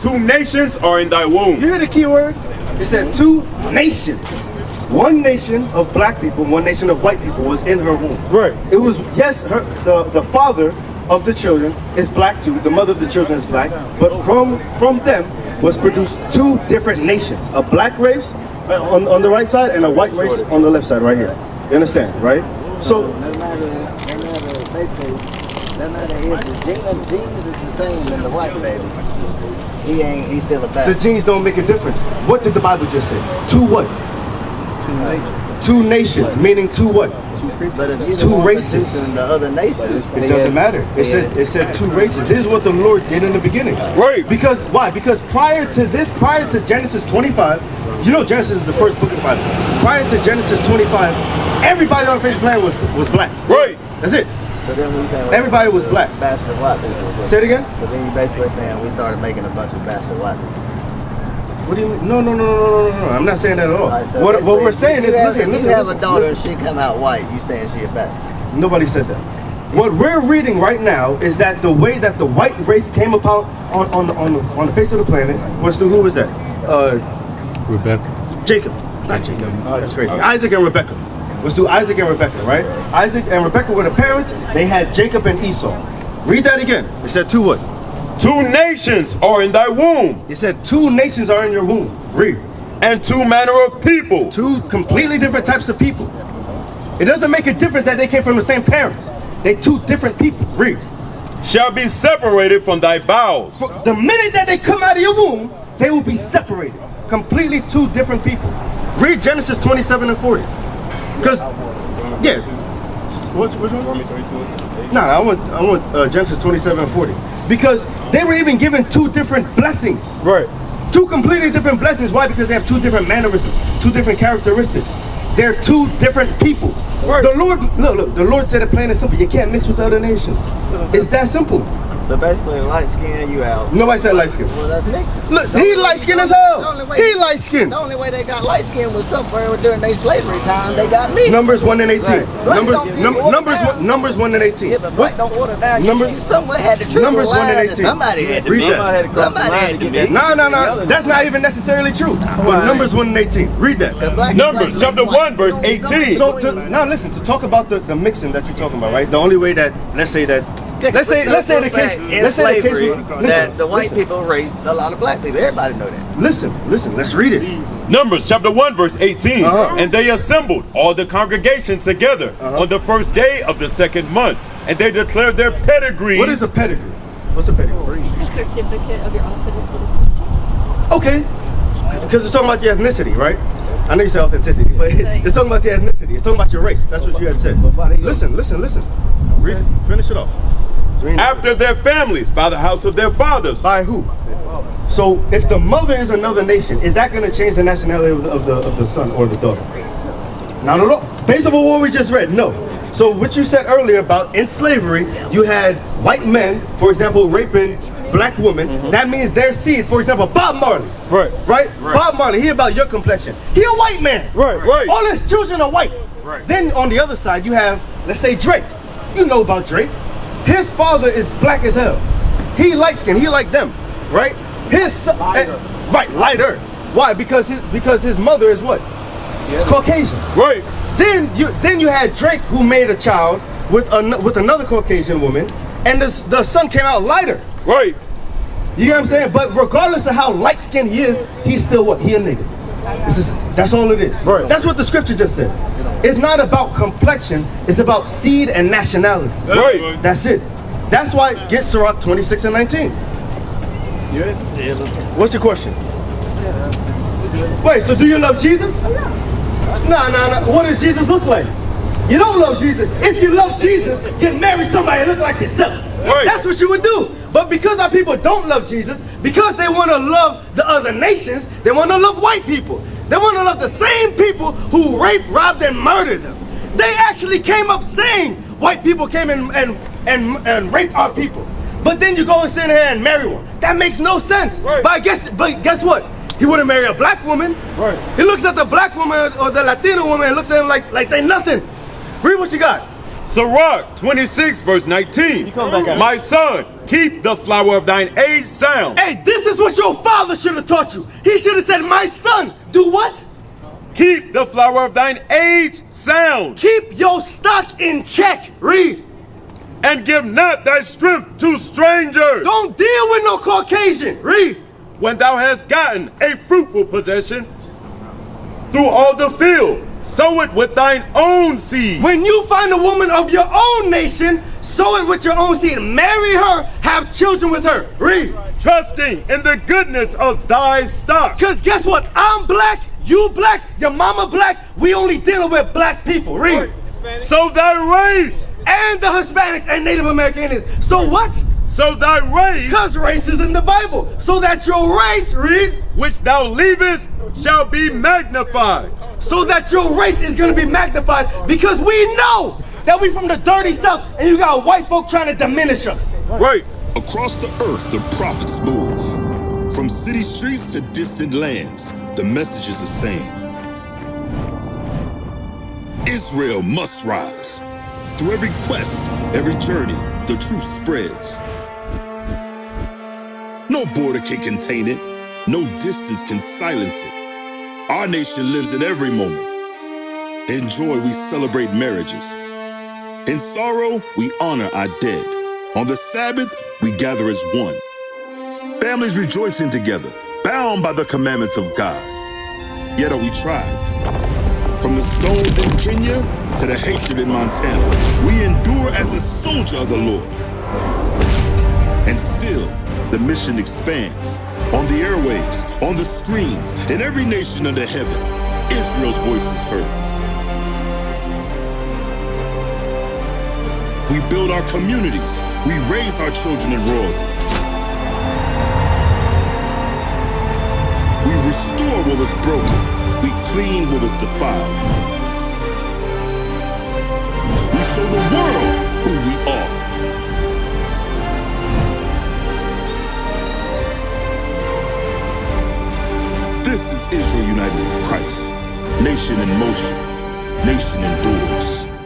2 nations are in thy womb. You hear the key word? It said 2 nations. One nation of black people, one nation of white people was in her womb. Right. It was, yes, the father of the children is black too. The mother of the children is black. But from them was produced 2 different nations. A black race on the right side and a white race on the left side right here. You understand, right? So, basically, no matter if the genes is the same as the white baby, he's still a bastard. the genes don't make a difference. What did the Bible just say? 2 what? 2 nations, meaning 2 what? But if you're 2 races. the other nations, It doesn't matter. It said 2 races. This is what the Lord did in the beginning. Right. Because why? Because prior to Genesis 25, you know Genesis is the first book of the Bible. Prior to Genesis 25, everybody on the face of the planet was black. Right. That's it. so then we saying Everybody was black. bastard white people. Say it again. So then you basically saying we started making a bunch of bastard white people. What do you mean? No. I'm not saying that at all. Right, so What we're saying is, listen. If you have a daughter and she come out white, you saying she a bastard. Nobody said that. What we're reading right now is that the way that the white race came about on the face of the planet was through, who was that? Rebecca. Jacob. Not Jacob. Oh, that's crazy. Isaac and Rebecca. Was through Isaac and Rebecca, right? Isaac and Rebecca were the parents. They had Jacob and Esau. Read that again. It said 2 what? 2 nations are in thy womb, It said 2 nations are in your womb. Read. and 2 manner of people. 2 completely different types of people. It doesn't make a difference that they came from the same parents. They 2 different people. Read. Shall be separated from thy bowels. The minute that they come out of your womb, they will be separated. Completely 2 different people. Read Genesis 27 and 40. Because, yeah. Which one? No, I want Genesis 27 and 40. Because they were even given 2 different blessings. Right. 2 completely different blessings. Why? Because they have 2 different mannerisms, 2 different characteristics. They're 2 different people. Right. The Lord, look, the Lord said it plain and simple. You can't mix with other nations. It's that simple. So basically, light skin, you out. Nobody said light skin. Well, that's mixing. Look, he light skin as hell. He light skin. The only way they got light skin was somewhere during their slavery time. They got me. Numbers 1 and 18. Right. Numbers 1 and 18. Yeah, but black don't water down. Numbers- You somewhere had to trickle Numbers 1 and line 18. Somebody had to Read be. that. Somebody had to be. No. That's not even necessarily true. But Numbers 1 and 18. Read that. Numbers chapter 1 verse 18. So now listen, to talk about the mixing that you're talking about, right? The only way that let's say the case that the white people raped a lot of black people. Everybody know that. Listen, let's read it. Numbers chapter 1 verse 18. And they assembled all the congregation together on the first day of the 2nd month, and they declared their pedigrees. What is a pedigree? What's a pedigree? A certificate of your authenticity. Okay. Because it's talking about the ethnicity, right? I know you said authenticity, but it's talking about the ethnicity. It's talking about your race. That's what you had said. Listen. Read, finish it off. after their families, by the house of their fathers. By who? So if the mother is another nation, is that going to change the nationality of the son or the daughter? Not at all. Based on what we just read, no. So what you said earlier about in slavery, you had white men, for example, raping black women. That means their seed, for example, Bob Marley. Right? Bob Marley, he about your complexion. He a white man. Right. All his children are white. Then on the other side, you have, let's say, Drake. You know about Drake. His father is black as hell. He light skinned. He like them, right? His son, right, lighter. Why? Because his mother is what? It's Caucasian. Right. Then you had Drake, who made a child with another Caucasian woman, and the son came out lighter. Right. You know what I'm saying? But regardless of how light skinned he is, he's still what? He a nigga. That's all it is. Right. That's what the scripture just said. It's not about complexion. It's about seed and nationality. Right. That's it. That's why get Sirach 26 and 19. What's your question? Wait, so do you love Jesus? No. What does Jesus look like? You don't love Jesus. If you love Jesus, you'd marry somebody that look like yourself. Right. That's what you would do. But because our people don't love Jesus, because they want to love the other nations, they want to love white people. They want to love the same people who raped, robbed, and murdered them. They actually came up saying white people came and raped our people. But then you go and sit in here and marry one. That makes no sense. Right. But guess what? He wouldn't marry a black woman. Right. He looks at the black woman or the Latino woman and looks at him like they nothing. Read what you got. Sirach 26 verse 19. My son, Keep the flower of thine age sound. Hey, this is what your father should have taught you. He should have said, my son, do what? Keep the flower of thine age sound. Keep your stock in check. Read. And give not thy strength to strangers. Don't deal with no Caucasian. Read. When thou hast gotten a fruitful possession through all the field, sow it with thine own seed. When you find a woman of your own nation, sow it with your own seed. Marry her, have children with her. Read. Trusting in the goodness of thy stock. Because guess what? I'm black, you black, your mama black. We only dealing with black people. Read. So thy race. And the Hispanics and Native American Indians. So what? So thy race. Because race is in the Bible. So that your race, read. Which thou leavest shall be magnified. So that your race is going to be magnified, because we know that we from the dirty South and you got white folk trying to diminish us. Right. Across the earth, the prophets move. From city streets to distant lands, the message is the same. Israel must rise. Through every quest, every journey, the truth spreads. No border can contain it. No distance can silence it. Our nation lives in every moment. In joy, we celebrate marriages. In sorrow, we honor our dead. On the Sabbath, we gather as one. Families rejoicing together, bound by the commandments of God. Yet are we tried. From the stones in Kenya to the hatred in Montana, we endure as a soldier of the Lord. And still, the mission expands. On the airwaves, on the screens, in every nation under heaven, Israel's voice is heard. We build our communities. We raise our children in royalty. We restore what was broken. We clean what was defiled. We show the world who we are. This is Israel united in Christ. Nation in motion. Nation endures.